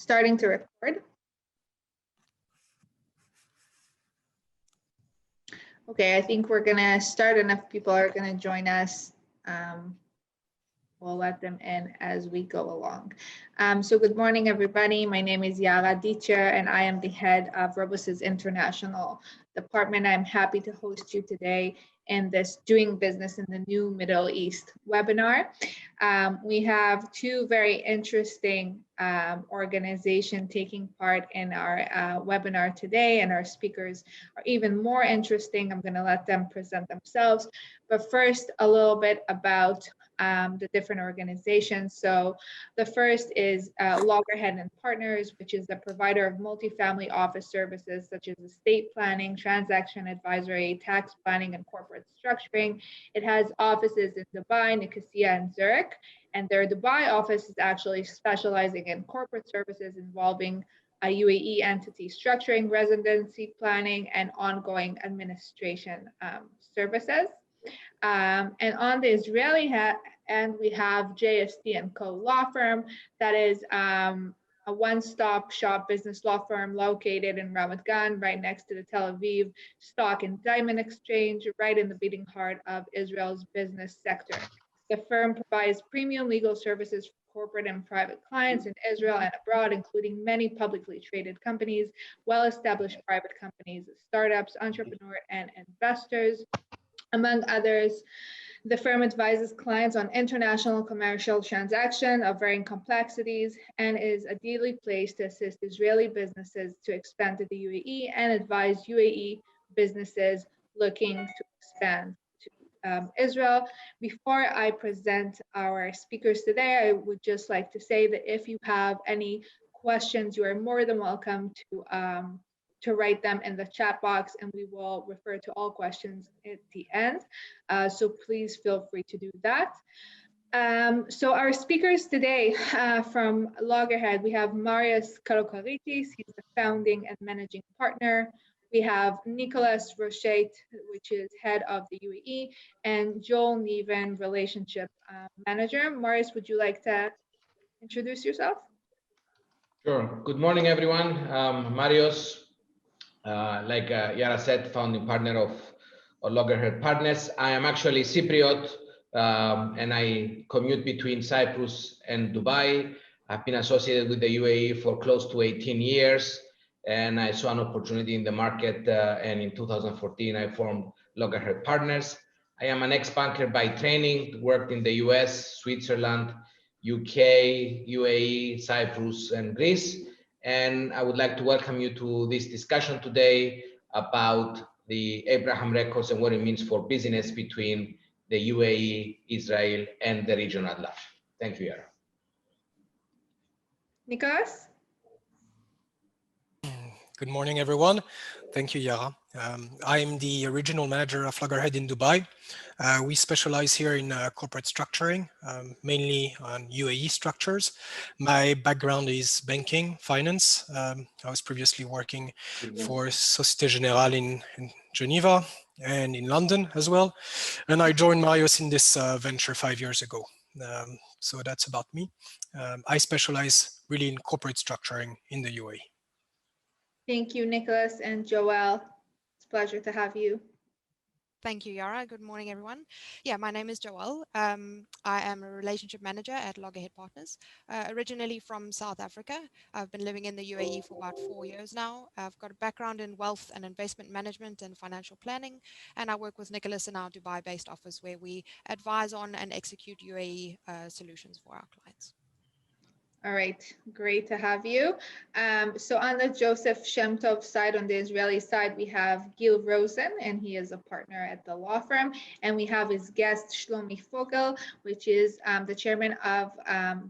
starting to record. Okay, I think we're gonna start. Enough people are gonna join us. We'll let them in as we go along. So good morning, everybody. My name is Yara Dicher, and I am the head of Robus's International Department. I'm happy to host you today in this Doing Business in the New Middle East webinar. We have two very interesting organizations taking part in our webinar today, and our speakers are even more interesting. I'm going to let them present themselves. But first, a little bit about the different organizations. So the first is Loggerhead and Partners, which is a provider of multifamily office services such as estate planning, transaction advisory, tax planning, and corporate structuring. It has offices in Dubai, Nicosia, and Zurich. And their Dubai office is actually specializing in corporate services involving a UAE entity structuring, residency planning, and ongoing administration services. And on the Israeli end, we have JST & Co. law firm that is a one-stop shop business law firm located in Ramat Gan, right next to the Tel Aviv Stock and Diamond Exchange, right in the beating heart of Israel's business sector. The firm provides premium legal services for corporate and private clients in Israel and abroad, including many publicly traded companies, well-established private companies, startups, entrepreneurs, and investors. Among others, the firm advises clients on international commercial transactions of varying complexities and is ideally placed to assist Israeli businesses to expand to the UAE and advise UAE businesses looking to expand to Israel. Before I present our speakers today, I would just like to say that if you have any questions, you are more than welcome to write them in the chat box, and we will refer to all questions at the end. So please feel free to do that. So our speakers today from Loggerhead, we have Marius Kalochoritis. He's the founding and managing partner. We have Nicholas Rochette, which is head of the UAE, and Joel Niven, relationship manager. Marius, would you like to introduce yourself? Sure. Good morning, everyone. Marius. Like Yara said, founding partner of Loggerhead Partners. I am actually Cypriot, and I commute between Cyprus and Dubai. I've been associated with the UAE for close to 18 years, and I saw an opportunity in the market, and in 2014, I formed Loggerhead Partners. I am an ex-banker by training, worked in the US, Switzerland, UK, UAE, Cyprus, and Greece. And I would like to welcome you to this discussion today about the Abraham Records and what it means for business between the UAE, Israel, and the region at large. Thank you, Yara. Nicholas? Good morning, everyone. Thank you, Yara. I'm the regional manager of Loggerhead in Dubai. We specialize here in corporate structuring, mainly on UAE structures. My background is banking, finance. I was previously working for Société Générale in Geneva and in London as well. And I joined Marius in this venture 5 years ago. So that's about me. I specialize really in corporate structuring in the UAE. Thank you, Nicholas and Joelle. It's a pleasure to have you. Thank you, Yara. Good morning, everyone. Yeah, my name is Joelle. I am a relationship manager at Loggerhead Partners, originally from South Africa. I've been living in the UAE for about 4 years now. I've got a background in wealth and investment management and financial planning, and I work with Nicholas in our Dubai-based office where we advise on and execute UAE solutions for our clients. All right, great to have you. So on the Joseph Shem Tov side, on the Israeli side, we have Gil Rosen, and he is a partner at the law firm. And we have his guest, Shlomi Fogel, which is the chairman of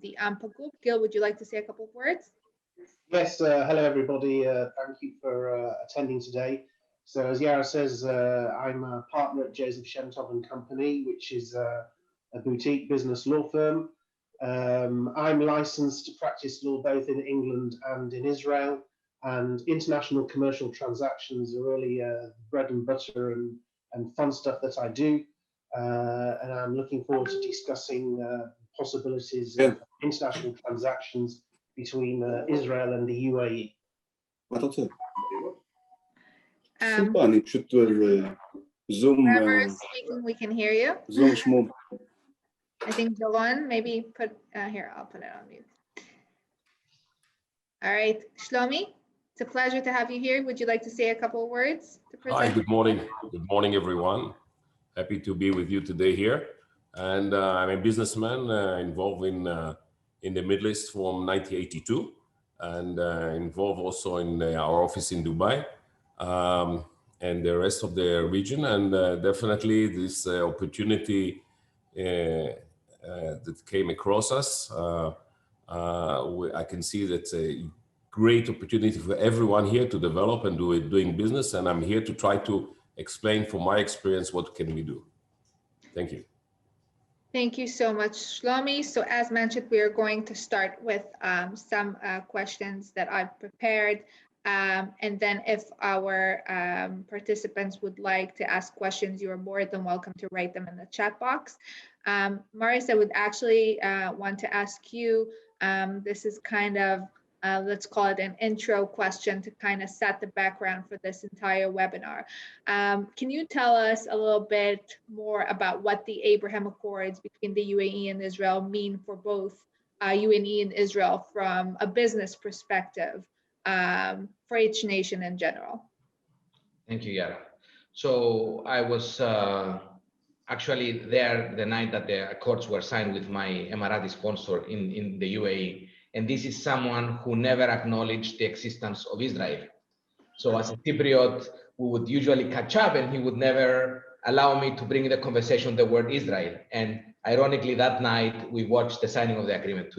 the Ampa group. Gil, would you like to say a couple of words? Yes, hello everybody. Thank you for attending today. So as Yara says, I'm a partner at Joseph Shem Tov and Company, which is a boutique business law firm. I'm licensed to practice law both in England and in Israel, and international commercial transactions are really bread and butter and fun stuff that I do. And I'm looking forward to discussing possibilities of international transactions between Israel and the UAE. אני פשוט זום, Whoever is speaking, we can hear you. זום שמו. I think Joelle, maybe put here, I'll put it on mute. All right, Shlomi, it's a pleasure to have you here. Would you like to say a couple of words to present? Hi, good morning. Good morning, everyone. Happy to be with you today here. And I'm a businessman involved in the Middle East from 1982 and involved also in our office in Dubai and the rest of the region. And definitely this opportunity that came across us, I can see that's a great opportunity for everyone here to develop and doing business. And I'm here to try to explain from my experience what can we do. Thank you. Thank you so much, Shlomi. So as mentioned, we are going to start with some questions that I've prepared. And then if our participants would like to ask questions, you are more than welcome to write them in the chat box. Maris, I would actually want to ask you, this is kind of, let's call it an intro question to kind of set the background for this entire webinar. Can you tell us a little bit more about what the Abraham Accords between the UAE and Israel mean for both UAE and Israel from a business perspective for each nation in general? Thank you, Yara. So I was actually there the night that the accords were signed with my Emirati sponsor in the UAE. And this is someone who never acknowledged the existence of Israel. So as a Cypriot, we would usually catch up and he would never allow me to bring in the conversation the word Israel. And ironically, that night, we watched the signing of the agreement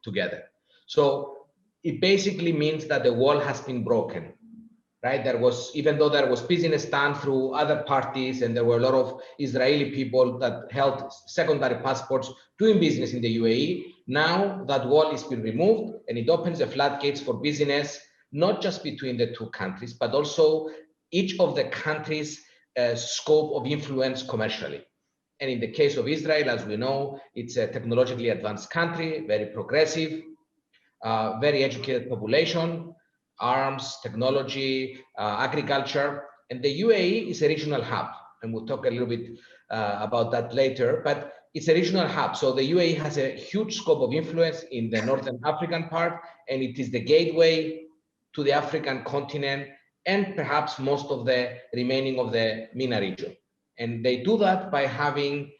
together. So it basically means that the wall has been broken, right? There was, even though there was business done through other parties and there were a lot of Israeli people that held secondary passports doing business in the UAE, now that wall is being removed and it opens the floodgates for business, not just between the two countries, but also each of the countries' scope of influence commercially. And in the case of Israel, as we know, it's a technologically advanced country, very progressive, very educated population, arms, technology, agriculture, and the UAE is a regional hub. And we'll talk a little bit about that later, but it's a regional hub. So the UAE has a huge scope of influence in the Northern African part, and it is the gateway to the African continent and perhaps most of the remaining of the MENA region. And they do that by having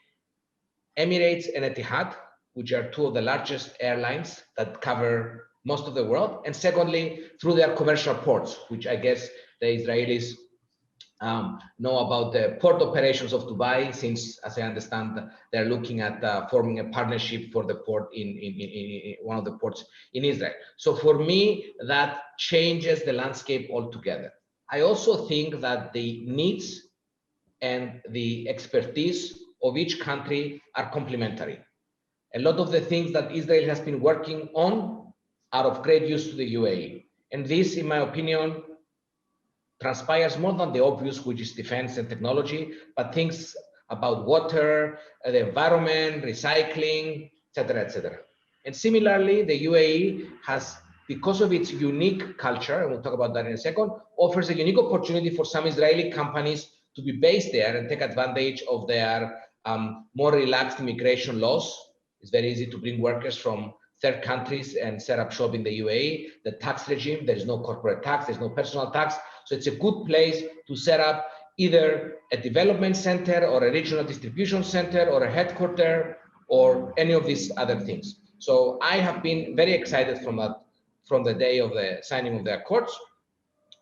Emirates and Etihad, which are two of the largest airlines that cover most of the world. And secondly, through their commercial ports, which I guess the Israelis know about the port operations of Dubai, since, as I understand, they're looking at forming a partnership for the port in one of the ports in Israel. So for me, that changes the landscape altogether. I also think that the needs and the expertise of each country are complementary. A lot of the things that Israel has been working on are of great use to the UAE. And this, in my opinion, transpires more than the obvious, which is defense and technology, but things about water, the environment, recycling, et cetera. And similarly, the UAE has, because of its unique culture, and we'll talk about that in a second, offers a unique opportunity for some Israeli companies to be based there and take advantage of their more relaxed immigration laws. It's very easy to bring workers from third countries and set up shop in the UAE. The tax regime, there is no corporate tax, there's no personal tax. So it's a good place to set up either a development center or a regional distribution center or a headquarter or any of these other things. So I have been very excited from the day of the signing of the accords,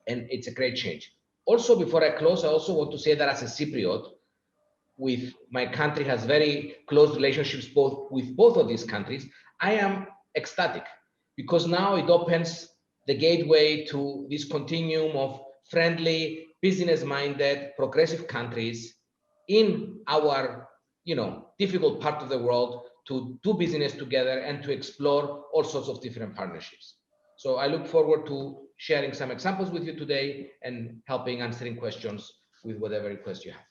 and it's a great change. Also, before I close, I also want to say that as a Cypriot, with my country has very close relationships with both of these countries, I am ecstatic because now it opens the gateway to this continuum of friendly, business-minded, progressive countries in our, difficult part of the world to do business together and to explore all sorts of different partnerships. So I look forward to sharing some examples with you today and helping answering questions with whatever request you have.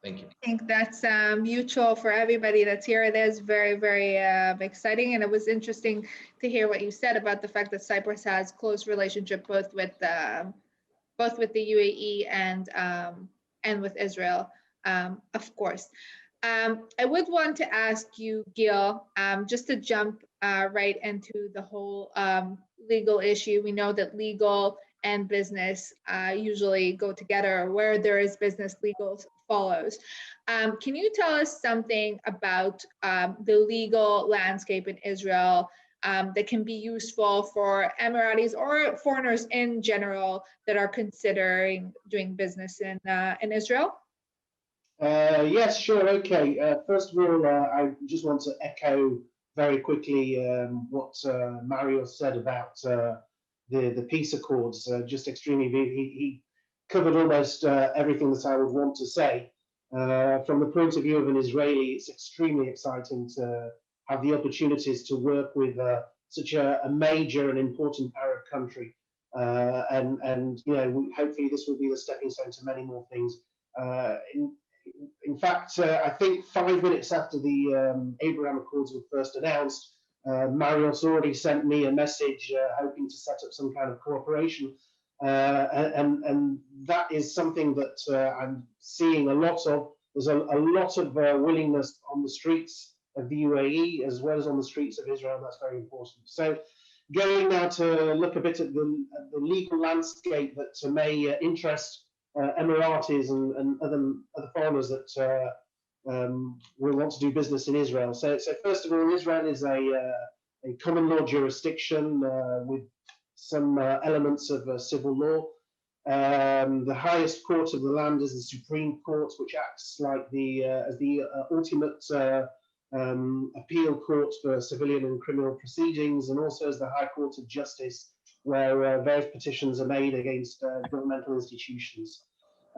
Thank you. I think that's mutual for everybody that's here. It is very, very exciting, and it was interesting to hear what you said about the fact that Cyprus has close relationship both with the UAE and with Israel, of course. I would want to ask you, Gil, just to jump right into the whole legal issue. We know that legal and business usually go together. Where there is business, legal follows. Can you tell us something about the legal landscape in Israel that can be useful for Emiratis or foreigners in general that are considering doing business in Israel? Yes, sure. Okay. First of all, I just want to echo very quickly what Mario said about the peace accords. Just extremely, he covered almost everything that I would want to say. From the point of view of an Israeli, it's extremely exciting to have the opportunities to work with such a major and important Arab country. And you know, hopefully this will be the stepping stone to many more things. In fact, I think 5 minutes after the Abraham Accords were first announced, Mario's already sent me a message hoping to set up some kind of cooperation. And that is something that I'm seeing a lot of. There's a lot of willingness on the streets of the UAE as well as on the streets of Israel. That's very important. So going now to look a bit at the legal landscape that may interest Emiratis and other foreigners that will want to do business in Israel. So first of all, Israel is a common law jurisdiction with some elements of civil law. The highest court of the land is the Supreme Court, which acts like as the ultimate appeal court for civilian and criminal proceedings, and also as the High Court of Justice, where various petitions are made against governmental institutions.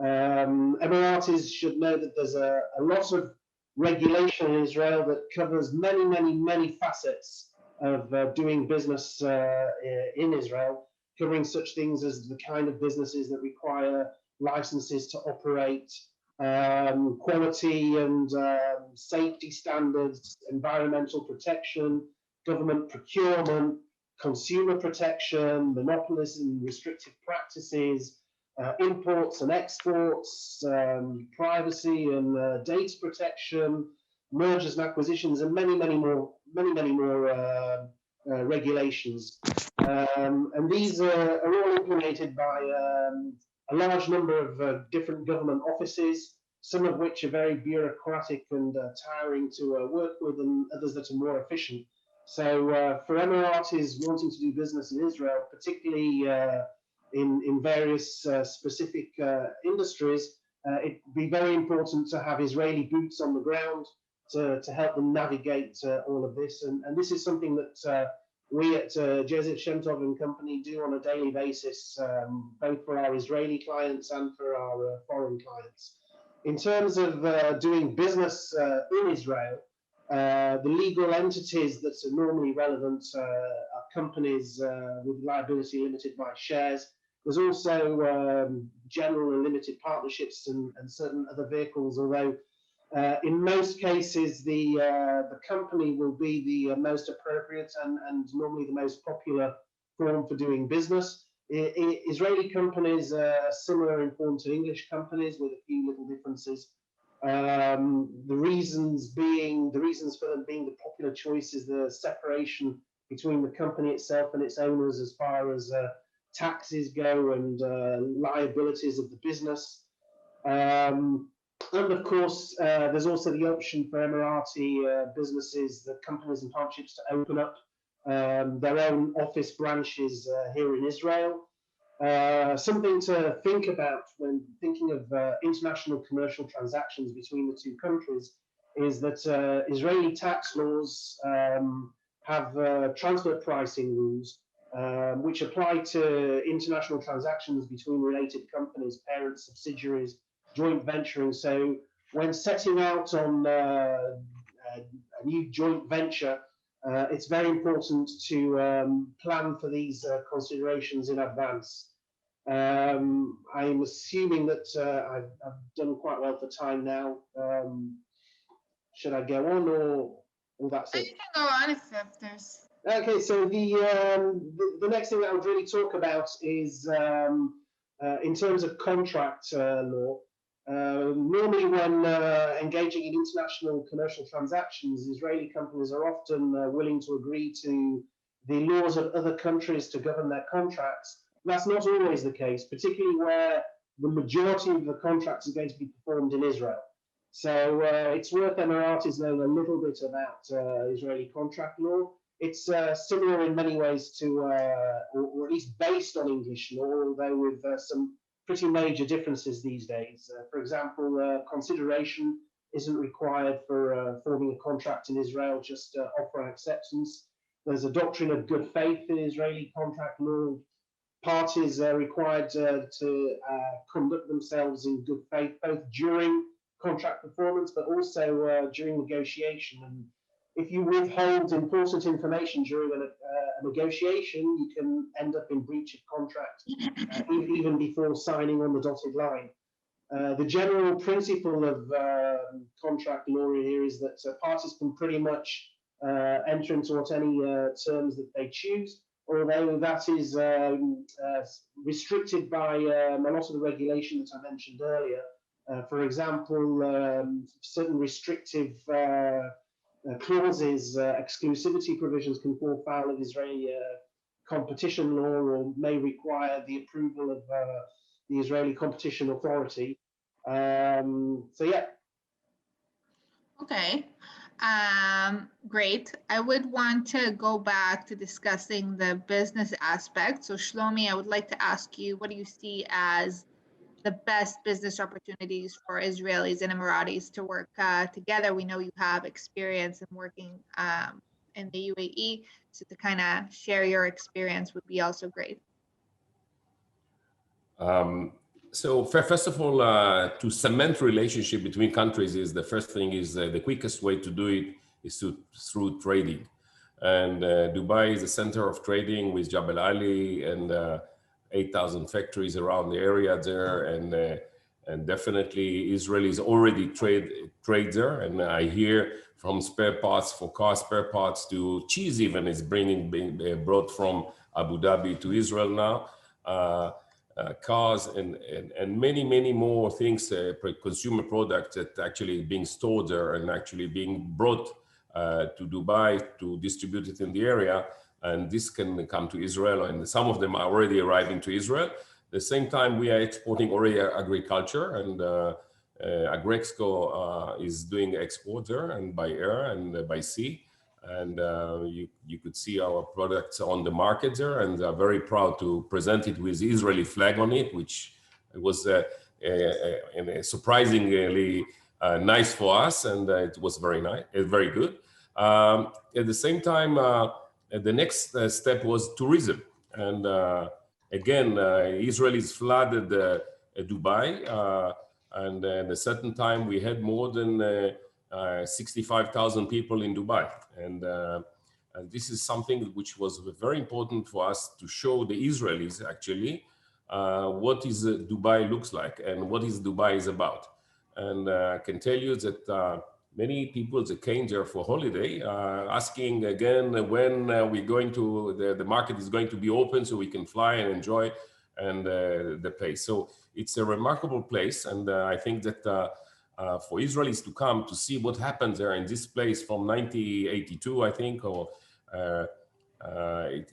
Emiratis should know that there's a lot of regulation in Israel that covers many facets of doing business in Israel, covering such things as the kind of businesses that require licenses to operate, quality and safety standards, environmental protection, government procurement, consumer protection, monopolies and restrictive practices, imports and exports, privacy and data protection, mergers and acquisitions, and many more regulations. And these are all implemented by a large number of different government offices, some of which are very bureaucratic and tiring to work with, and others that are more efficient. So for Emiratis wanting to do business in Israel, particularly in various specific industries, it'd be very important to have Israeli boots on the ground to help them navigate all of this. And this is something that we at Joseph Shem and Company do on a daily basis, both for our Israeli clients and for our foreign clients. In terms of doing business in Israel, the legal entities that are normally relevant are companies with liability limited by shares. There's also general and limited partnerships and certain other vehicles, although in most cases the company will be the most appropriate and normally the most popular form for doing business. Israeli companies are similar in form to English companies with a few little differences. The reasons for them being the popular choice is the separation between the company itself and its owners as far as taxes go and liabilities of the business. And of course, there's also the option for Emirati businesses, the companies and partnerships, to open up their own office branches here in Israel. Something to think about when thinking of international commercial transactions between the two countries is that Israeli tax laws have transfer pricing rules which apply to international transactions between related companies, parents, subsidiaries, joint venturing. So when setting out on a new joint venture, it's very important to plan for these considerations in advance. I'm assuming that I've done quite well for time now. Should I go on, or that's it? You can go on if there's. Okay, so the next thing that I would really talk about is in terms of contract law. Normally, when engaging in international commercial transactions, Israeli companies are often willing to agree to the laws of other countries to govern their contracts. That's not always the case, particularly where the majority of the contracts are going to be performed in Israel. So it's worth Emiratis knowing a little bit about Israeli contract law. It's similar in many ways to, or at least based on English law, although with some pretty major differences these days. For example, consideration isn't required for forming a contract in Israel, just offer and acceptance. There's a doctrine of good faith in Israeli contract law. Parties are required to conduct themselves in good faith, both during contract performance, but also during negotiation. And if you withhold important information during a negotiation, you can end up in breach of contract even before signing on the dotted line. The general principle of contract law here is that parties can pretty much enter into any terms that they choose, although that is restricted by a lot of the regulation that I mentioned earlier. For example, certain restrictive clauses, exclusivity provisions can fall foul of Israeli competition law or may require the approval of the Israeli Competition Authority. So yeah. Okay, great. I would want to go back to discussing the business aspect. So Shlomi, I would like to ask you, what do you see as the best business opportunities for Israelis and Emiratis to work together? We know you have experience in working in the UAE, so to kind of share your experience would be also great. So first of all, to cement relationship between countries is the first thing is the quickest way to do it is through trading. And Dubai is a center of trading with Jebel Ali and 8,000 factories around the area there, and definitely Israelis already trade there. And I hear from spare parts for car spare parts to cheese even is being brought from Abu Dhabi to Israel now. Cars and many more things, consumer products that actually being stored there and actually being brought to Dubai to distribute it in the area. And this can come to Israel, and some of them are already arriving to Israel. At the same time, we are exporting already agriculture, and Agrexco is doing export there, and by air and by sea. And you could see our products on the market there, and are very proud to present it with Israeli flag on it, which was surprisingly nice for us, and it was very nice, very good. At the same time, the next step was tourism, and again, Israelis flooded Dubai, and at a certain time we had more than 65,000 people in Dubai, and this is something which was very important for us to show the Israelis actually what is Dubai looks like and what is Dubai is about. And I can tell you that many people that came there for holiday asking again when we're going to, the market is going to be open so we can fly and enjoy and the place. So it's a remarkable place, and I think that for Israelis to come to see what happened there in this place from 1982, I think, or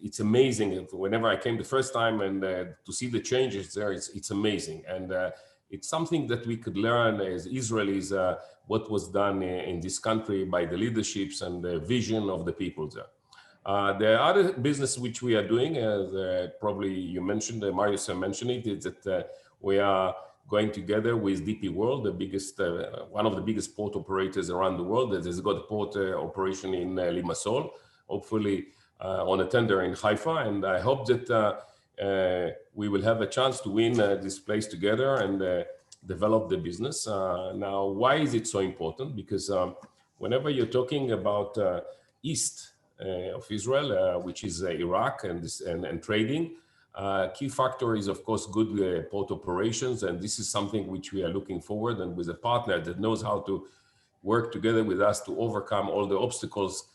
it's amazing. Whenever I came the first time and to see the changes there, it's amazing. And it's something that we could learn as Israelis, what was done in this country by the leaderships and the vision of the people there. The other business which we are doing, as probably you mentioned, Marius mentioned it, is that we are going together with DP World, the biggest, one of the biggest port operators around the world that has got a port operation in Limassol, hopefully on a tender in Haifa. And I hope that we will have a chance to win this place together and develop the business. Now, why is it so important? Because whenever you're talking about east of Israel, which is Iraq and trading, Key factor is, of course, good port operations, and this is something which we are looking forward, and with a partner that knows how to work together with us to overcome all the obstacles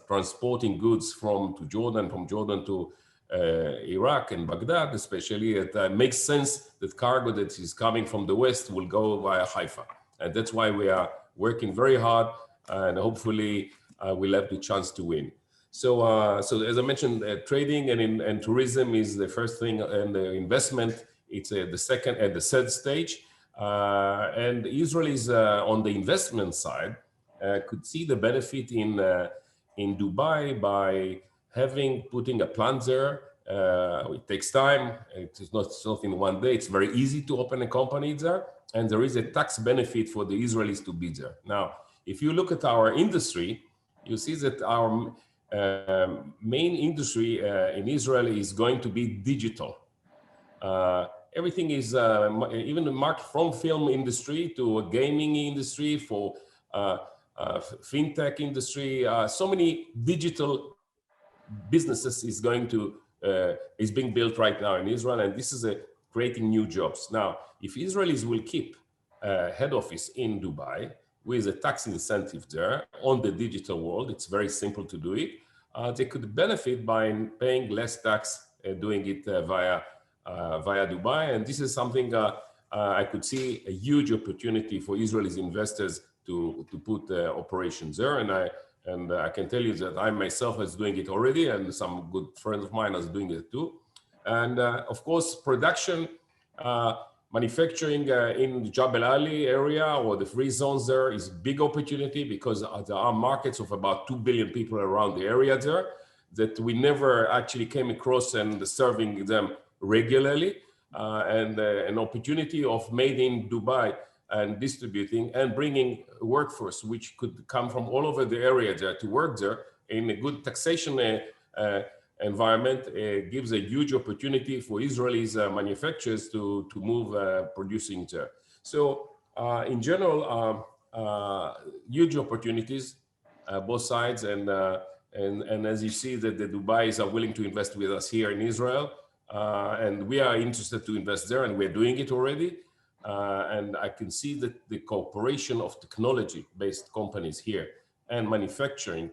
transporting goods from Jordan, from Jordan to Iraq and Baghdad, especially. It makes sense that cargo that is coming from the west will go via Haifa, and that's why we are working very hard, and hopefully we'll have the chance to win. So, so as I mentioned, trading and tourism is the first thing, and the investment, it's the second and the third stage. And Israel is on the investment side, could see the benefit in Dubai by putting a plant there. It takes time. It's not in one day. It's very easy to open a company there, and there is a tax benefit for the Israelis to be there. Now, if you look at our industry, you see that our main industry in Israel is going to be digital. Everything is, even the from film industry to a gaming industry, for fintech industry, so many digital businesses is being built right now in Israel, and this is creating new jobs. Now, if Israelis will keep head office in Dubai with a tax incentive there on the digital world, it's very simple to do it. They could benefit by paying less tax, doing it via Dubai, and this is something I could see a huge opportunity for Israeli investors to put operations there, and I can tell you that I myself is doing it already, and some good friends of mine are doing it too. And of course, production, manufacturing in the Jebel Ali area or the free zones there is big opportunity, because there are markets of about 2 billion people around the area there that we never actually came across and serving them regularly, and an opportunity of made in Dubai and distributing and bringing workforce which could come from all over the area there to work there in a good taxation environment, gives a huge opportunity for Israelis manufacturers to move producing there. So in general, huge opportunities, both sides, and as you see that the Dubais are willing to invest with us here in Israel, and we are interested to invest there, and we're doing it already. And I can see that the cooperation of technology-based companies here and manufacturing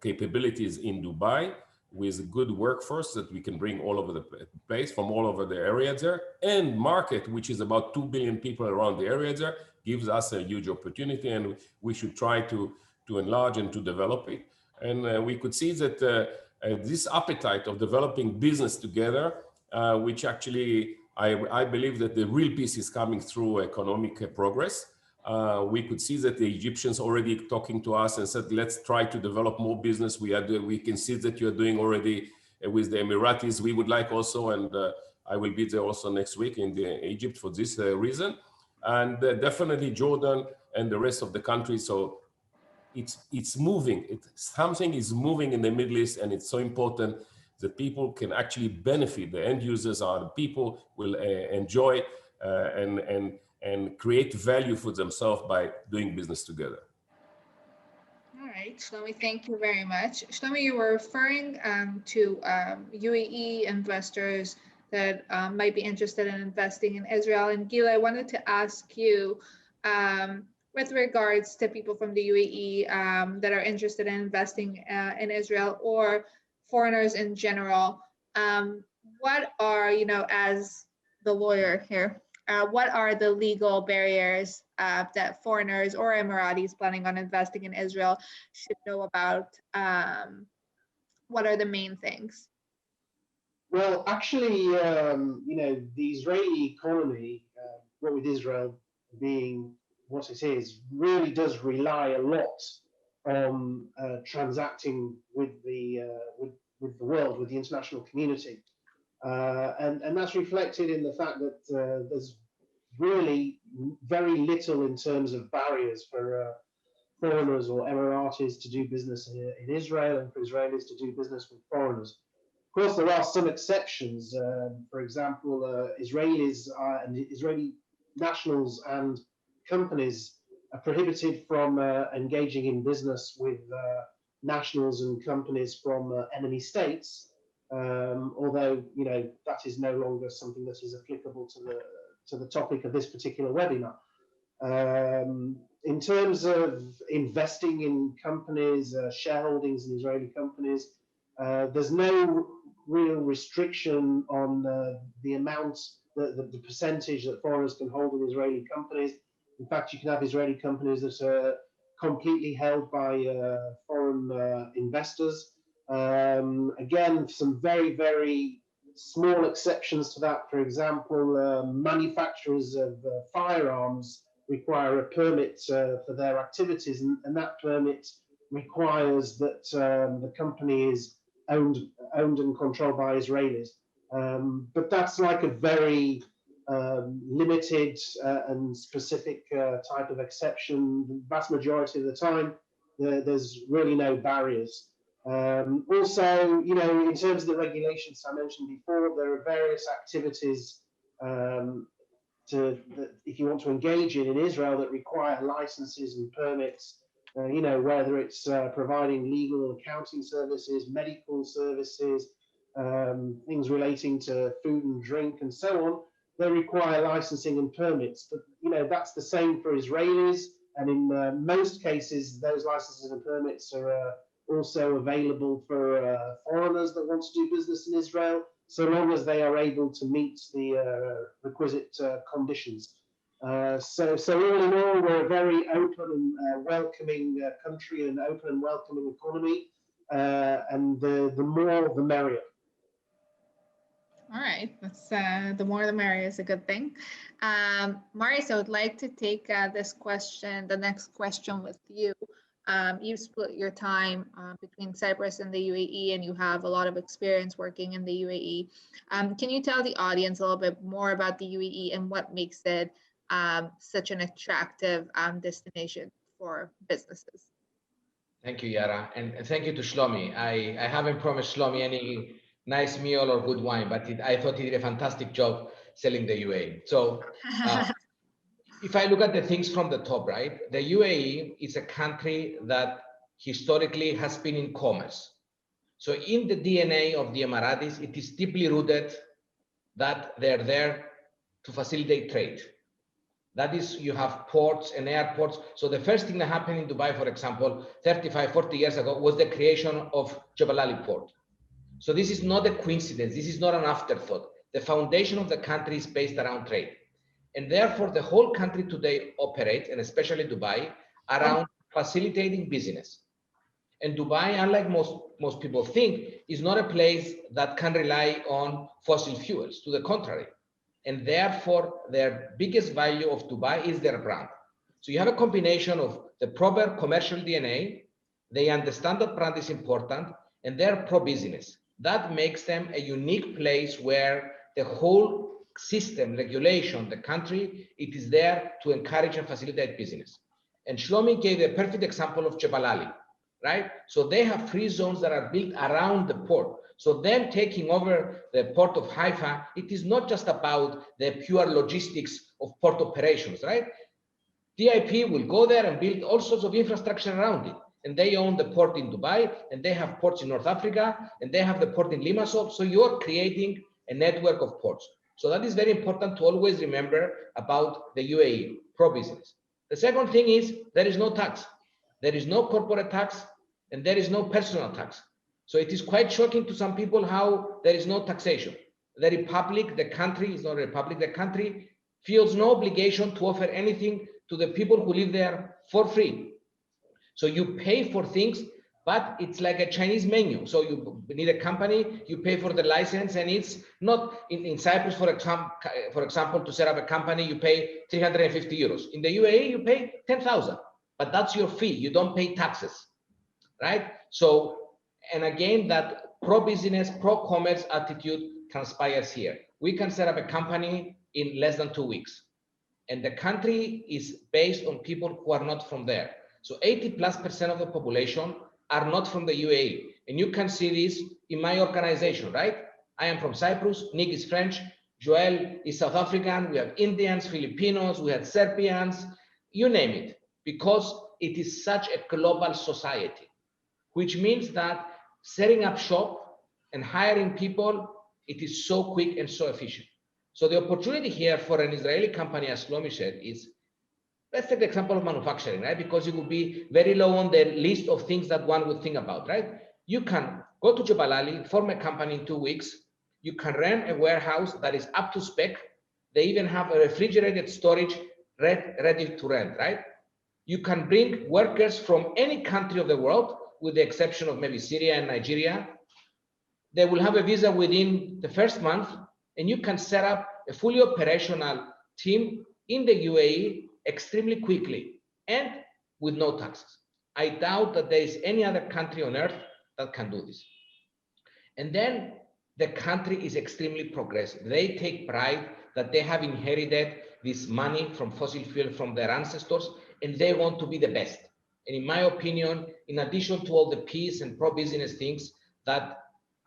capabilities in Dubai, with a good workforce that we can bring all over the place, from all over the area there, and market, which is about 2 billion people around the area there, gives us a huge opportunity, and we should try to enlarge and to develop it. And we could see that this appetite of developing business together, which actually I believe that the real peace is coming through economic progress. We could see that the Egyptians already talking to us and said, let's try to develop more business. We can see that you're doing already with the Emiratis. We would like also, and I will be there also next week in Egypt for this reason. And definitely Jordan and the rest of the country. So it's moving. Something is moving in the Middle East, and it's so important that people can actually benefit. The end users are the people will enjoy and create value for themselves by doing business together. All right, Shlomi, thank you very much. Shlomi, you were referring to UAE investors that might be interested in investing in Israel. And Gila, I wanted to ask you, with regards to people from the UAE that are interested in investing in Israel, or foreigners in general, what are, as the lawyer here, what are the legal barriers that foreigners or Emiratis planning on investing in Israel should know about? What are the main things? Well, actually, the Israeli economy, what with Israel being what it is, really does rely a lot on transacting with the world, with the international community. And that's reflected in the fact that there's really very little in terms of barriers for foreigners or Emiratis to do business in Israel, and for Israelis to do business with foreigners. Of course, there are some exceptions. For example, Israelis and Israeli nationals and companies are prohibited from engaging in business with nationals and companies from enemy states. although that is no longer something that is applicable to the topic of this particular webinar. In terms of investing in companies, shareholdings in Israeli companies, there's no real restriction on the amount, the percentage that foreigners can hold in Israeli companies. In fact, you can have Israeli companies that are completely held by foreign investors. Again, some very, very small exceptions to that. For example, manufacturers of firearms require a permit for their activities, and that permit requires that the company is owned and controlled by Israelis. But that's like a very limited and specific type of exception. The vast majority of the time, there's really no barriers. Also, in terms of the regulations I mentioned before, there are various activities if you want to engage in Israel that require licenses and permits, whether it's providing legal and accounting services, medical services, things relating to food and drink and so on, they require licensing and permits. But, that's the same for Israelis. And in most cases, those licenses and permits are also available for foreigners that want to do business in Israel, so long as they are able to meet the requisite conditions. So all in all, we're a very open and welcoming country, and open and welcoming economy, and the more the merrier. All right, that's the more the merrier is a good thing. Marius, I would like to take the next question with you. You've split your time between Cyprus and the UAE, and you have a lot of experience working in the UAE. Can you tell the audience a little bit more about the UAE and what makes it such an attractive destination for businesses? Thank you, Yara, and thank you to Shlomi. I haven't promised Shlomi any nice meal or good wine, but I thought he did a fantastic job selling the UAE. So if I look at the things from the top, right, the UAE is a country that historically has been in commerce. So in the DNA of the Emiratis, it is deeply rooted that they're there to facilitate trade. That is, you have ports and airports. So the first thing that happened in Dubai, for example, 35, 40 years ago, was the creation of Jebel Ali port. So this is not a coincidence. This is not an afterthought. The foundation of the country is based around trade. And therefore, the whole country today operates, and especially Dubai, around facilitating business. And Dubai, unlike most people think, is not a place that can rely on fossil fuels. To the contrary. And therefore, their biggest value of Dubai is their brand. So you have a combination of the proper commercial DNA, they understand that brand is important, and they're pro-business. That makes them a unique place where the whole system, regulation, the country, it is there to encourage and facilitate business. And Shlomi gave a perfect example of Jebel Ali, right? So they have free zones that are built around the port. So them taking over the port of Haifa, it is not just about the pure logistics of port operations, right? DIP will go there and build all sorts of infrastructure around it. And they own the port in Dubai, and they have ports in North Africa, and they have the port in Limassol. So you're creating a network of ports. So that is very important to always remember about the UAE, pro-business. The second thing is there is no tax. There is no corporate tax, and there is no personal tax. So it is quite shocking to some people how there is no taxation. The republic, the country, is not a republic, the country feels no obligation to offer anything to the people who live there for free. So you pay for things, but it's like a Chinese menu. So you need a company, you pay for the license, and it's not in Cyprus, for example, to set up a company, you pay 350 euros. In the UAE, you pay 10,000, but that's your fee. You don't pay taxes, right? So, and again, that pro-business, pro-commerce attitude transpires here. We can set up a company in less than 2 weeks. And the country is based on people who are not from there. So 80+% of the population are not from the UAE. And you can see this in my organization, right? I am from Cyprus, Nick is French, Joelle is South African, we have Indians, Filipinos, we have Serbians, you name it, because it is such a global society, which means that setting up shop and hiring people, it is so quick and so efficient. So the opportunity here for an Israeli company, as Shlomi said, is, let's take the example of manufacturing, right? Because it would be very low on the list of things that one would think about, right? You can go to Jebel Ali, form a company in 2 weeks. You can rent a warehouse that is up to spec. They even have a refrigerated storage ready to rent, right? You can bring workers from any country of the world, with the exception of maybe Syria and Nigeria. They will have a visa within the first month, and you can set up a fully operational team in the UAE extremely quickly and with no taxes. I doubt that there is any other country on earth that can do this. And then the country is extremely progressive. They take pride that they have inherited this money from fossil fuel from their ancestors, and they want to be the best. And in my opinion, in addition to all the peace and pro-business things that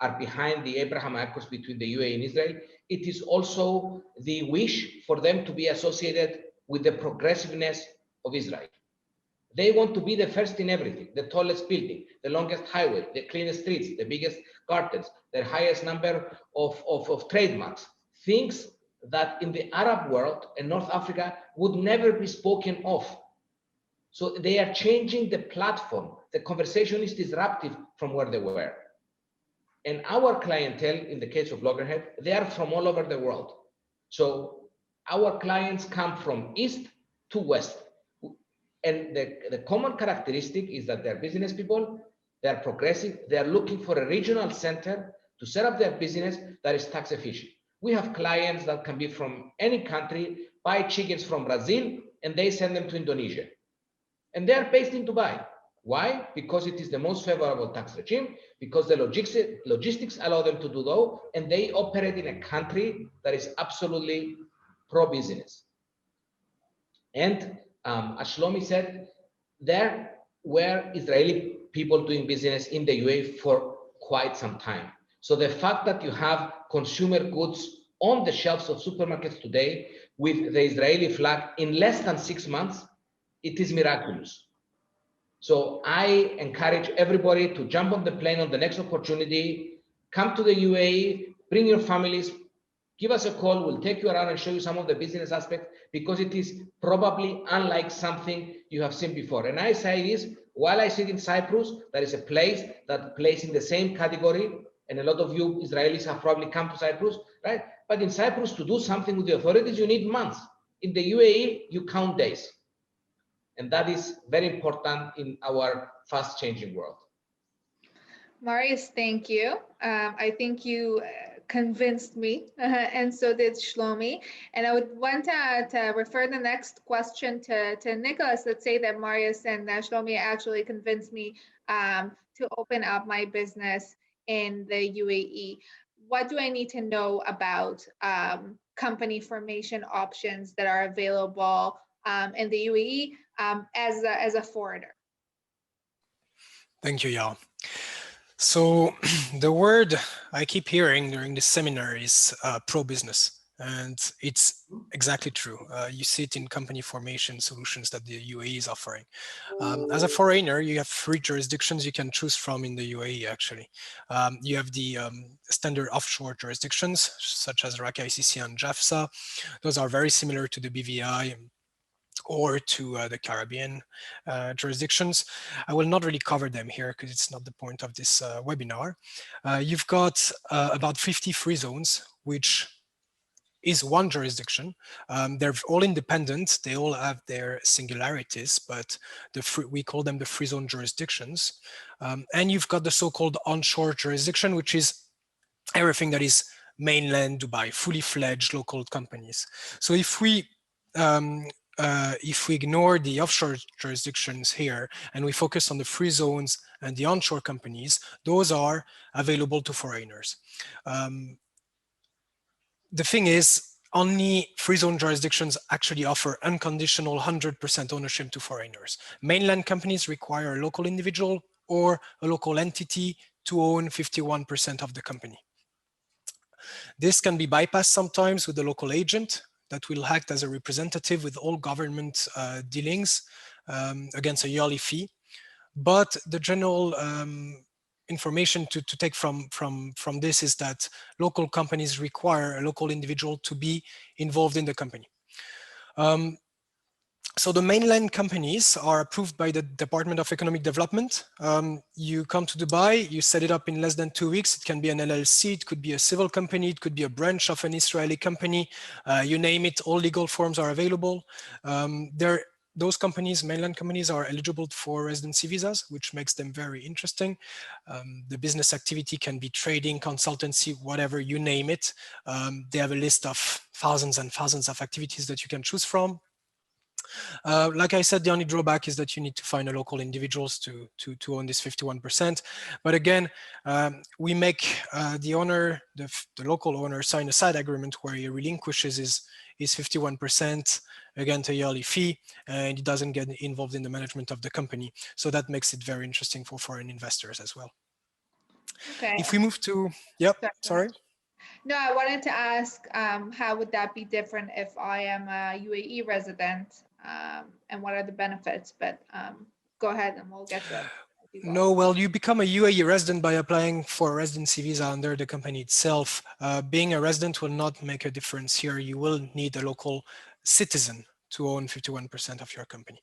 are behind the Abraham Accords between the UAE and Israel, it is also the wish for them to be associated with the progressiveness of Israel. They want to be the first in everything: the tallest building, the longest highway, the cleanest streets, the biggest gardens, the highest number of trademarks, things that in the Arab world and North Africa would never be spoken of. So they are changing the platform. The conversation is disruptive from where they were. And our clientele, in the case of Loggerhead, they are from all over the world. So our clients come from east to west. And the common characteristic is that they're business people, they're progressive, they're looking for a regional center to set up their business that is tax efficient. We have clients that can be from any country, buy chickens from Brazil, and they send them to Indonesia. And they're based in Dubai. Why? Because it is the most favorable tax regime, because the logistics allow them to do that, and they operate in a country that is absolutely pro-business. And as Shlomi said, there were Israeli people doing business in the UAE for quite some time. So the fact that you have consumer goods on the shelves of supermarkets today with the Israeli flag in less than 6 months, it is miraculous. So I encourage everybody to jump on the plane on the next opportunity, come to the UAE, bring your families, give us a call, we'll take you around and show you some of the business aspects, because it is probably unlike something you have seen before. And I say this, while I sit in Cyprus, that is a place that plays in the same category, and a lot of you Israelis have probably come to Cyprus, right? But in Cyprus, to do something with the authorities, you need months. In the UAE, you count days. And that is very important in our fast changing world. Marius, thank you. I think you convinced me, and so did Shlomi. And I would want to refer the next question to Nicholas. Let's say that Marius and Shlomi actually convinced me to open up my business in the UAE. What do I need to know about company formation options that are available in the UAE as a foreigner? Thank you, Yara. So the word I keep hearing during the seminar is pro-business, and it's exactly true. You see it in company formation solutions that the UAE is offering. As a foreigner, you have 3 jurisdictions you can choose from in the UAE, actually. You have the standard offshore jurisdictions, such as Raqqa, ICC, and JAFSA. Those are very similar to the BVI or to the Caribbean jurisdictions. I will not really cover them here because it's not the point of this webinar. You've got about 50 free zones, which is one jurisdiction. They're all independent. They all have their singularities, but we call them the free zone jurisdictions. And you've got the so-called onshore jurisdiction, which is everything that is mainland Dubai, fully fledged local companies. So if we ignore the offshore jurisdictions here and we focus on the free zones and the onshore companies, those are available to foreigners. The thing is, only free zone jurisdictions actually offer unconditional 100% ownership to foreigners. Mainland companies require a local individual or a local entity to own 51% of the company. This can be bypassed sometimes with the local agent that will act as a representative with all government dealings against a yearly fee. But the general information to take from this is that local companies require a local individual to be involved in the company. So the mainland companies are approved by the Department of Economic Development. You come to Dubai, you set it up in less than 2 weeks. It can be an LLC, it could be a civil company, it could be a branch of an Israeli company. You name it, all legal forms are available. Those companies, mainland companies, are eligible for residency visas, which makes them very interesting. The business activity can be trading, consultancy, whatever, you name it. They have a list of thousands and thousands of activities that you can choose from. Like I said, the only drawback is that you need to find a local individuals to own this 51%. But again, we make the owner, the local owner, sign a side agreement where he relinquishes his 51% against a yearly fee, and he doesn't get involved in the management of the company. So that makes it very interesting for foreign investors as well. Okay. If we move to, yep, sorry. No, I wanted to ask, how would that be different if I am a UAE resident, and what are the benefits? But go ahead and we'll get to that. No, well, you become a UAE resident by applying for a residency visa under the company itself. Being a resident will not make a difference here. You will need a local citizen to own 51% of your company.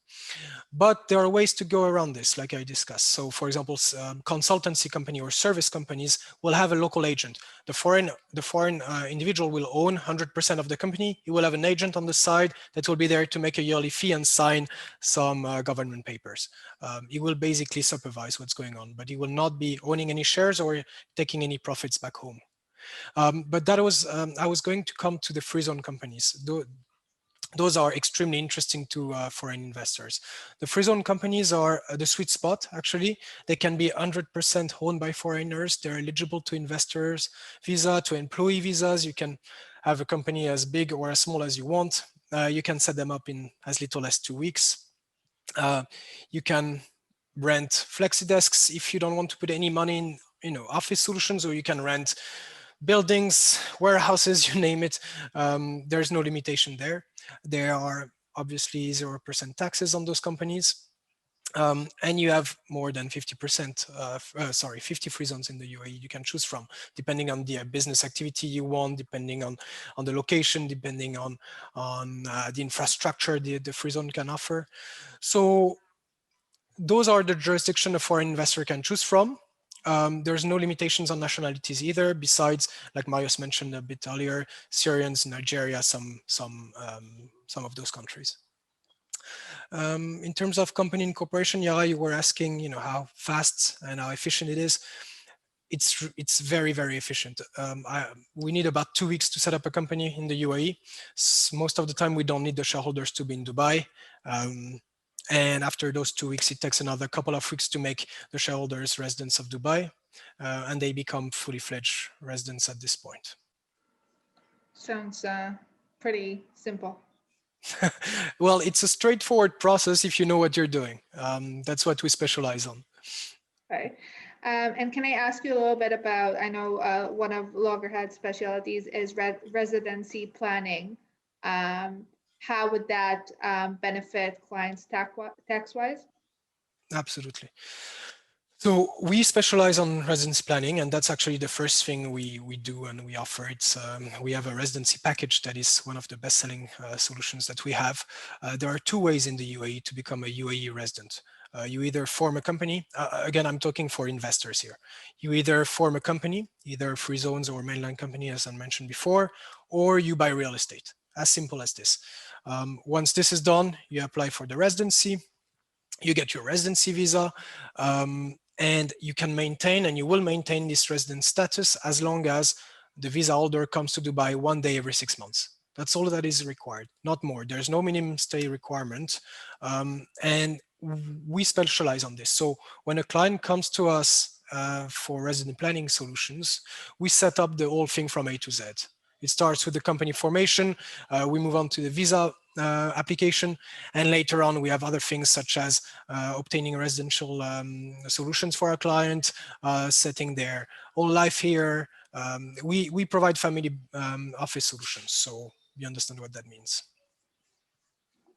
But there are ways to go around this, like I discussed. So for example, consultancy company or service companies will have a local agent. The foreign individual will own 100% of the company. He will have an agent on the side that will be there to make a yearly fee and sign some government papers. He will basically supervise what's going on, but he will not be owning any shares or taking any profits back home. But that was, I was going to come to the free zone companies. Those are extremely interesting to foreign investors. The free zone companies are the sweet spot, actually. They can be 100% owned by foreigners. They're eligible to investors visa, to employee visas. You can have a company as big or as small as you want. You can set them up in as little as 2 weeks. You can rent flexi desks if you don't want to put any money in, office solutions, or you can rent buildings, warehouses, you name it. There's no limitation there. There are obviously 0% taxes on those companies. And you have more than 50 free zones in the UAE you can choose from, depending on the business activity you want, depending on the location, depending on the infrastructure the free zone can offer. So those are the jurisdictions a foreign investor can choose from. There's no limitations on nationalities either, besides, like Marius mentioned a bit earlier, Syrians, Nigeria, some of those countries. In terms of company incorporation, Yara, you were asking, how fast and how efficient it is. It's very, very efficient. We need about 2 weeks to set up a company in the UAE. Most of the time, we don't need the shareholders to be in Dubai. And after those 2 weeks, it takes another couple of weeks to make the shareholders residents of Dubai, and they become fully fledged residents at this point. Sounds pretty simple. Well, it's a straightforward process if you know what you're doing. That's what we specialize on. Right. And can I ask you a little bit about, I know one of Loggerhead's specialties is residency planning. How would that benefit clients tax-wise? Absolutely. So we specialize on residency planning, and that's actually the first thing we do and we offer. We have a residency package that is one of the best-selling solutions that we have. There are 2 ways in the UAE to become a UAE resident. You either form a company, again, I'm talking for investors here. You either form a company, either free zones or mainland company, as I mentioned before, or you buy real estate, as simple as this. Once this is done, you apply for the residency, you get your residency visa, and you can maintain, and you will maintain this resident status as long as the visa holder comes to Dubai 1 day every 6 months. That's all that is required, not more. There's no minimum stay requirement. And we specialize on this. So when a client comes to us for resident planning solutions, we set up the whole thing from A to Z. It starts with the company formation. We move on to the visa application, and later on we have other things such as obtaining residential solutions for our client, setting their whole life here. We provide family office solutions, so you understand what that means.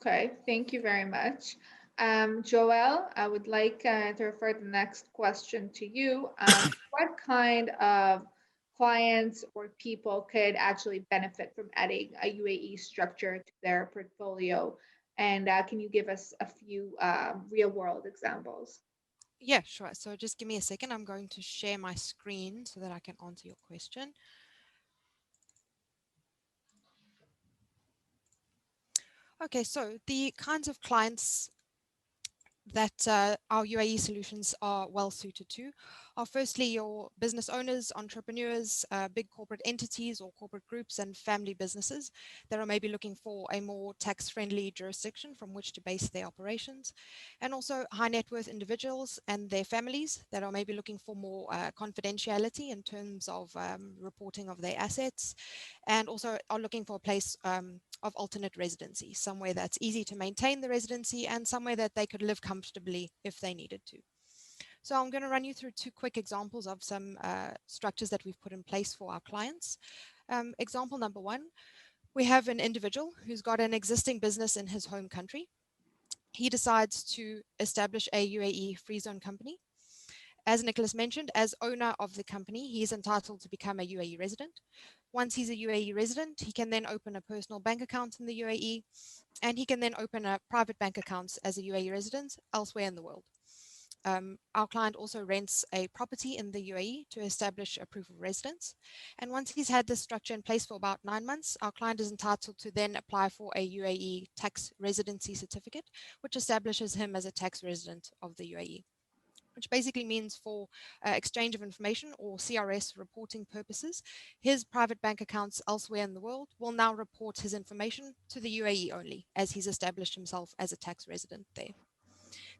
Okay, thank you very much. Joelle, I would like to refer the next question to you. What kind of clients or people could actually benefit from adding a UAE structure to their portfolio? And can you give us a few real world examples? Yeah, sure. So just give me a second. I'm going to share my screen so that I can answer your question. Okay, so the kinds of clients that our UAE solutions are well suited to are firstly your business owners, entrepreneurs, big corporate entities or corporate groups and family businesses that are maybe looking for a more tax-friendly jurisdiction from which to base their operations, and also high net worth individuals and their families that are maybe looking for more confidentiality in terms of reporting of their assets, and also are looking for a place of alternate residency, somewhere that's easy to maintain the residency and somewhere that they could live comfortably if they needed to. So I'm going to run you through two quick examples of some structures that we've put in place for our clients. Example number one, we have an individual who's got an existing business in his home country. He decides to establish a UAE free zone company. As Nicholas mentioned, as owner of the company, he is entitled to become a UAE resident. Once he's a UAE resident, he can then open a personal bank account in the UAE, and he can then open a private bank account as a UAE resident elsewhere in the world. Our client also rents a property in the UAE to establish a proof of residence. And once he's had this structure in place for about 9 months, our client is entitled to then apply for a UAE tax residency certificate, which establishes him as a tax resident of the UAE, which basically means for exchange of information or CRS reporting purposes, his private bank accounts elsewhere in the world will now report his information to the UAE only, as he's established himself as a tax resident there.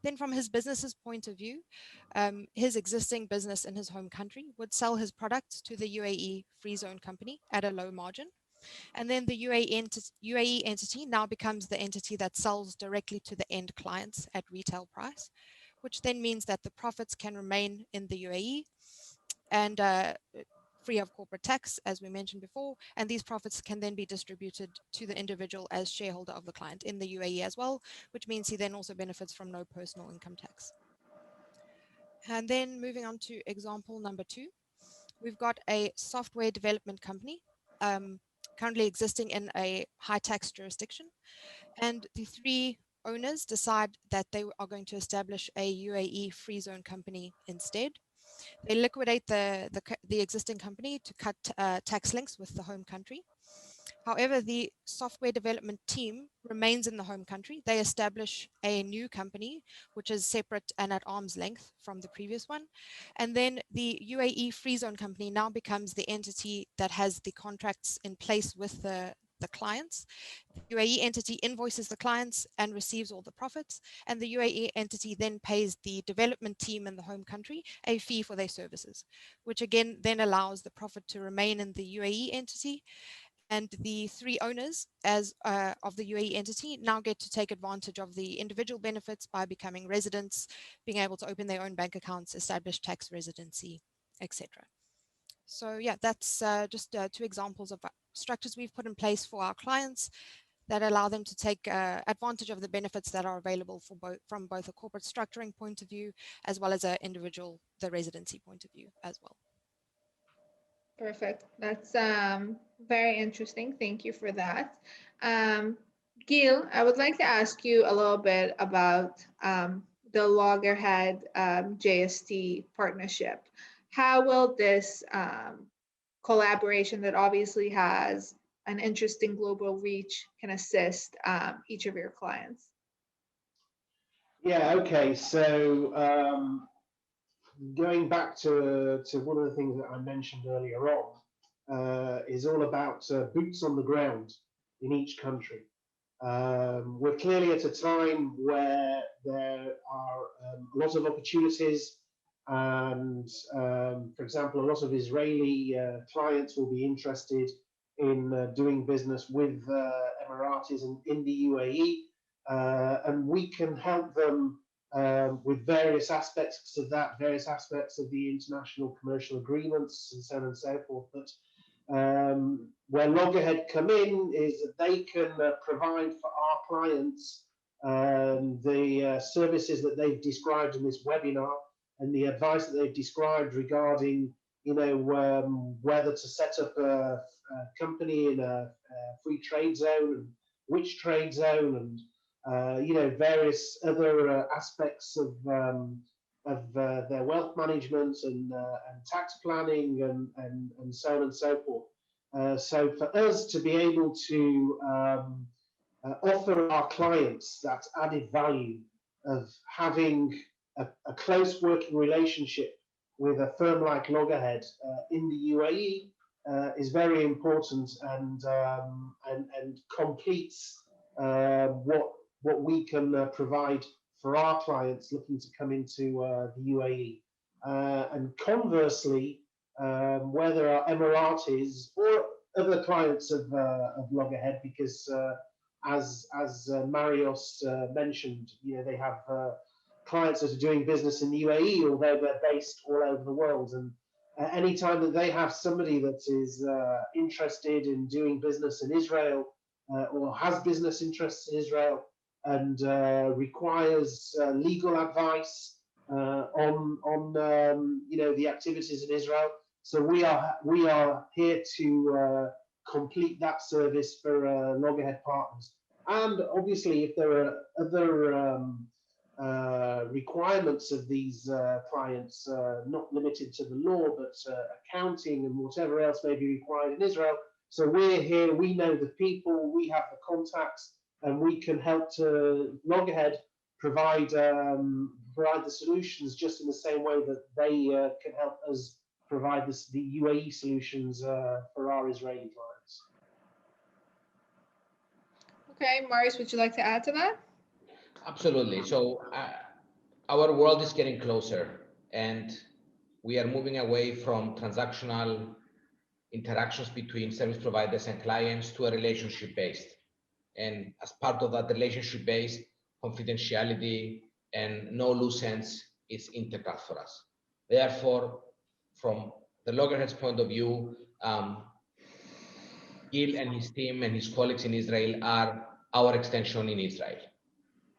Then from his business's point of view, his existing business in his home country would sell his products to the UAE free zone company at a low margin. And then the UAE entity now becomes the entity that sells directly to the end clients at retail price, which then means that the profits can remain in the UAE and free of corporate tax, as we mentioned before, and these profits can then be distributed to the individual as shareholder of the client in the UAE as well, which means he then also benefits from no personal income tax. And then moving on to example number two, we've got a software development company currently existing in a high tax jurisdiction, and the three owners decide that they are going to establish a UAE free zone company instead. They liquidate the existing company to cut tax links with the home country. However, the software development team remains in the home country. They establish a new company, which is separate and at arm's length from the previous one. And then the UAE free zone company now becomes the entity that has the contracts in place with the clients. The UAE entity invoices the clients and receives all the profits, and the UAE entity then pays the development team in the home country a fee for their services, which again then allows the profit to remain in the UAE entity, and the three owners of the UAE entity now get to take advantage of the individual benefits by becoming residents, being able to open their own bank accounts, establish tax residency, etc. So yeah, that's just two examples of structures we've put in place for our clients that allow them to take advantage of the benefits that are available from both a corporate structuring point of view as well as an individual, the residency point of view as well. Perfect. That's very interesting. Thank you for that. Gil, I would like to ask you a little bit about the Loggerhead JST partnership. How will this collaboration that obviously has an interesting global reach can assist each of your clients? Yeah, okay. So going back to one of the things that I mentioned earlier on, is all about boots on the ground in each country. We're clearly at a time where there are a lot of opportunities, and for example, a lot of Israeli clients will be interested in doing business with Emiratis in the UAE, and we can help them with various aspects of that, various aspects of the international commercial agreements and so on and so forth. But where Loggerhead come in is that they can provide for our clients the services that they've described in this webinar and the advice that they've described regarding, whether to set up a company in a free trade zone, and which trade zone, and various other aspects of their wealth management and tax planning and so on and so forth. So for us to be able to offer our clients that added value of having a close working relationship with a firm like Loggerhead in the UAE is very important and completes what we can provide for our clients looking to come into the UAE. And conversely, where there are Emiratis or other clients of Loggerhead, because as Marios mentioned, they have clients that are doing business in the UAE, although they're based all over the world. And anytime that they have somebody that is interested in doing business in Israel or has business interests in Israel and requires legal advice on the activities in Israel, so we are here to complete that service for Loggerhead partners. And obviously, if there are other requirements of these clients, not limited to the law, but accounting and whatever else may be required in Israel. So we're here, we know the people, we have the contacts, and we can help to Loggerhead provide the solutions just in the same way that they can help us provide the UAE solutions for our Israeli clients. Okay, Marius, would you like to add to that? Absolutely. So our world is getting closer, and we are moving away from transactional interactions between service providers and clients to a relationship-based. And as part of that relationship-based, confidentiality and no loose ends is integral for us. Therefore, from the Loggerhead's point of view, Gil and his team and his colleagues in Israel are our extension in Israel.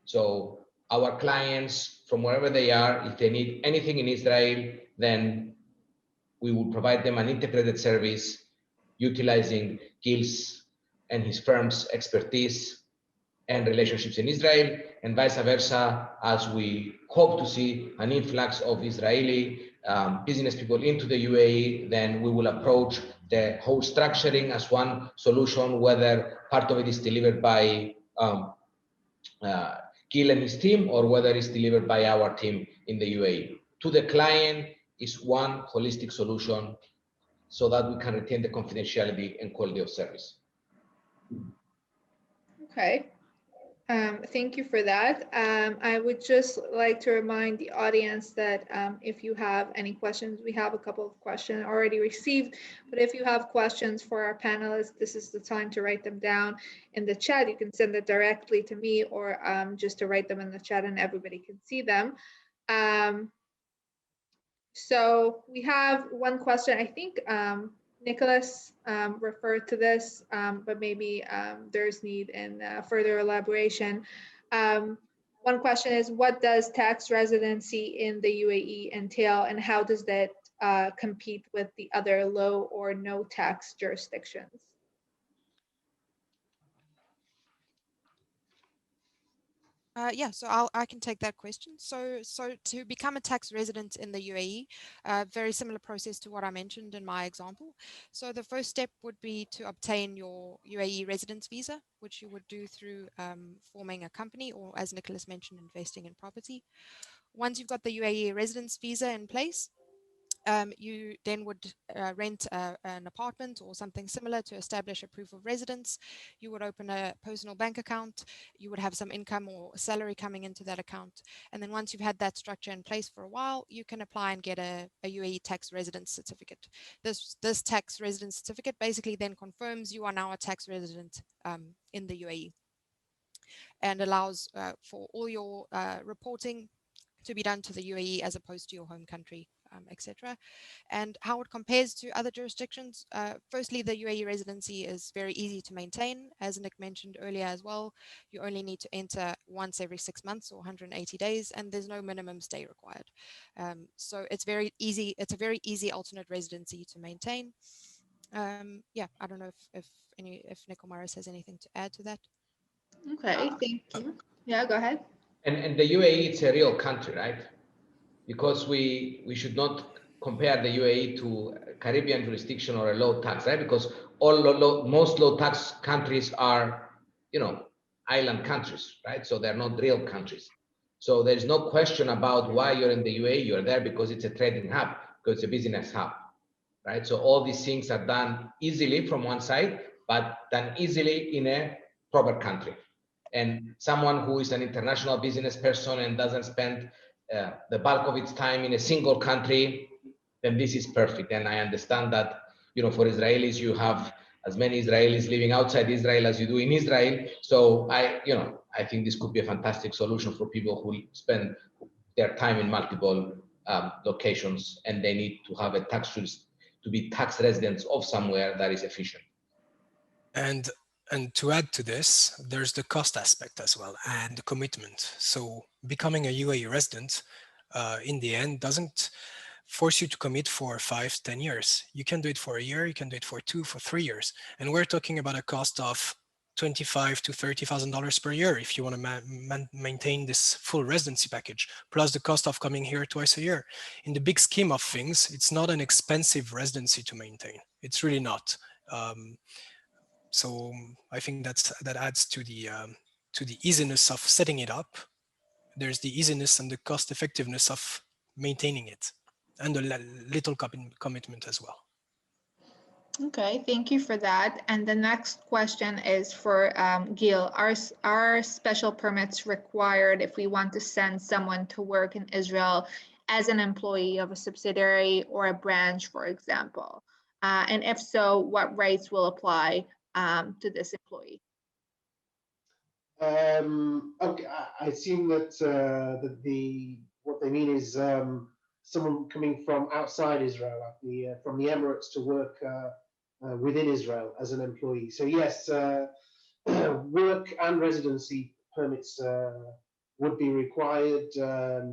So our clients, from wherever they are, if they need anything in Israel, then we will provide them an integrated service utilizing Gil's and his firm's expertise and relationships in Israel, and vice versa, as we hope to see an influx of Israeli business people into the UAE, then we will approach the whole structuring as one solution, whether part of it is delivered by Gil and his team, or whether it's delivered by our team in the UAE. To the client is one holistic solution so that we can retain the confidentiality and quality of service. Okay. Thank you for that. I would just like to remind the audience that if you have any questions, we have a couple of questions already received, but if you have questions for our panelists, this is the time to write them down in the chat. You can send it directly to me, or just to write them in the chat and everybody can see them. So we have one question. I think Nicholas referred to this, but maybe there's need in further elaboration. One question is, what does tax residency in the UAE entail, and how does that compete with the other low or no tax jurisdictions? Yeah, so I can take that question. So to become a tax resident in the UAE, very similar process to what I mentioned in my example. So the first step would be to obtain your UAE residence visa, which you would do through forming a company, or as Nicholas mentioned, investing in property. Once you've got the UAE residence visa in place, you then would rent an apartment or something similar to establish a proof of residence. You would open a personal bank account. You would have some income or salary coming into that account. And then once you've had that structure in place for a while, you can apply and get a UAE tax residence certificate. This tax residence certificate basically then confirms you are now a tax resident in the UAE, and allows for all your reporting to be done to the UAE as opposed to your home country etc. And how it compares to other jurisdictions. Firstly, the UAE residency is very easy to maintain. As Nick mentioned earlier as well, you only need to enter once every 6 months or 180 days, and there's no minimum stay required. So it's very easy. It's a very easy alternate residency to maintain. Yeah, I don't know if Nick or Maris has anything to add to that. Okay, thank you. Yeah, go ahead. And the UAE, it's a real country, right? Because we should not compare the UAE to Caribbean jurisdiction or a low tax, right? Because most low tax countries are, island countries, right? So they're not real countries. So there's no question about why you're in the UAE. You're there because it's a trading hub, because it's a business hub, right? So all these things are done easily from one side, but done easily in a proper country. And someone who is an international business person and doesn't spend the bulk of its time in a single country, then this is perfect. And I understand that, for Israelis, you have as many Israelis living outside Israel as you do in Israel. So I think this could be a fantastic solution for people who spend their time in multiple locations and they need to have to be tax residents of somewhere that is efficient. And to add to this, there's the cost aspect as well and the commitment. So becoming a UAE resident in the end doesn't force you to commit for 5, 10 years. You can do it for a year, you can do it for 2, for 3 years. And we're talking about a cost of $25,000 to $30,000 per year if you want to maintain this full residency package, plus the cost of coming here twice a year. In the big scheme of things, it's not an expensive residency to maintain. It's really not. So I think that adds to the easiness of setting it up. There's the easiness and the cost effectiveness of maintaining it, and the little commitment as well. Okay, thank you for that. And the next question is for Gil. Are special permits required if we want to send someone to work in Israel as an employee of a subsidiary or a branch, for example? And if so, what rights will apply to this employee? Okay, I assume that what they mean is someone coming from outside Israel, like from the Emirates, to work within Israel as an employee. So yes, work and residency permits would be required.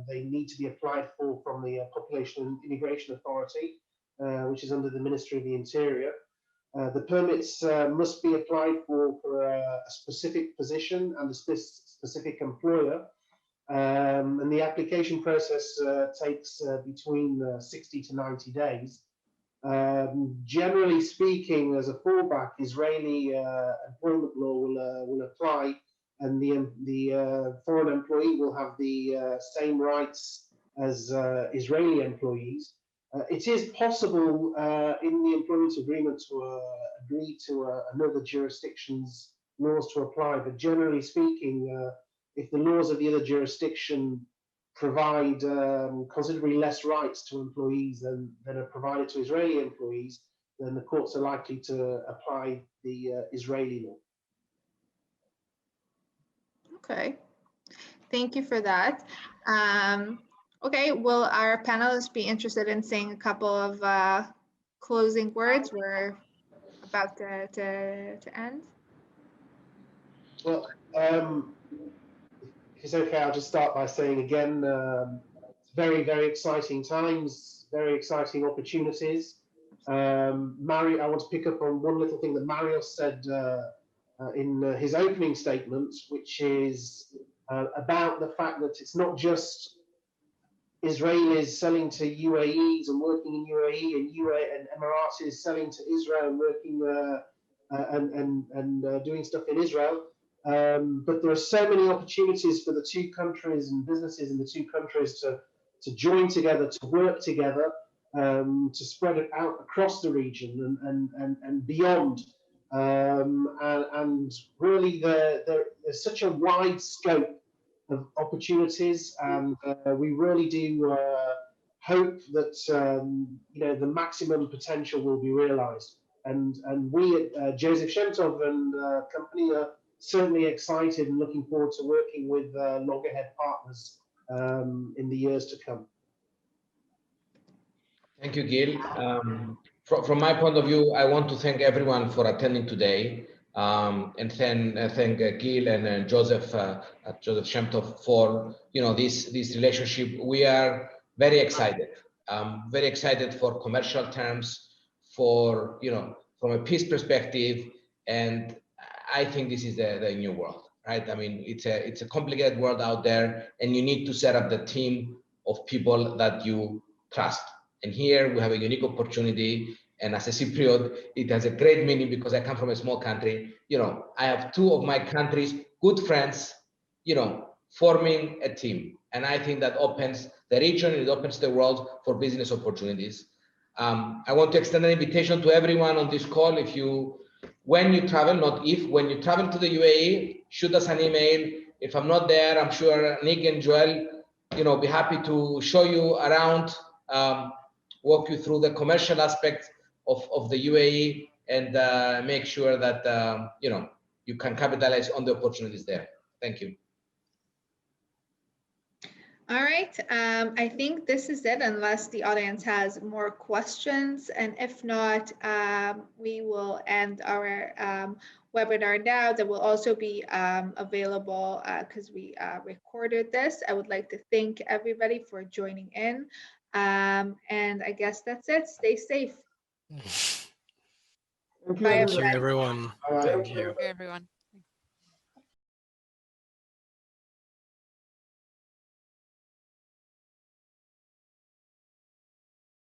They need to be applied for from the Population and Immigration Authority, which is under the Ministry of the Interior. The permits must be applied for a specific position and a specific employer. And the application process takes between 60 to 90 days. Generally speaking, as a fallback, Israeli employment law will apply, and the foreign employee will have the same rights as Israeli employees. It is possible in the employment agreement to agree to another jurisdiction's laws to apply, but generally speaking, if the laws of the other jurisdiction provide considerably less rights to employees than are provided to Israeli employees, then the courts are likely to apply the Israeli law. Okay, thank you for that. Okay, will our panelists be interested in saying a couple of closing words? We're about to end. Well, if it's okay, I'll just start by saying again, very, very exciting times, very exciting opportunities. I want to pick up on one little thing that Marios said in his opening statement, which is about the fact that it's not just Israelis selling to UAEs and working in UAE and Emiratis selling to Israel and working and doing stuff in Israel. But there are so many opportunities for the two countries and businesses in the two countries to join together, to work together, to spread it out across the region and beyond. And really, there's such a wide scope of opportunities, and we really do hope that the maximum potential will be realised. And we at Joseph Shem and company are certainly excited and looking forward to working with Loggerhead partners in the years to come. Thank you, Gil. From my point of view, I want to thank everyone for attending today, and then thank Gil and Joseph Shem for this relationship. We are very excited for commercial terms, for from a peace perspective, and I think this is the new world, right? I mean, it's a complicated world out there, and you need to set up the team of people that you trust. And here we have a unique opportunity. And as a Cypriot, it has a great meaning because I come from a small country. I have two of my country's good friends, forming a team. And I think that opens the region, it opens the world for business opportunities. I want to extend an invitation to everyone on this call. When you travel, not if, when you travel to the UAE, shoot us an email. If I'm not there, I'm sure Nick and Joelle, be happy to show you around, walk you through the commercial aspects of the UAE, and make sure that you can capitalize on the opportunities there. Thank you. All right, I think this is it, unless the audience has more questions. And if not, we will end our webinar now. That will also be available because we recorded this. I would like to thank everybody for joining in. And I guess that's it. Stay safe. Thank you, everyone. All right. Thank you. Everyone.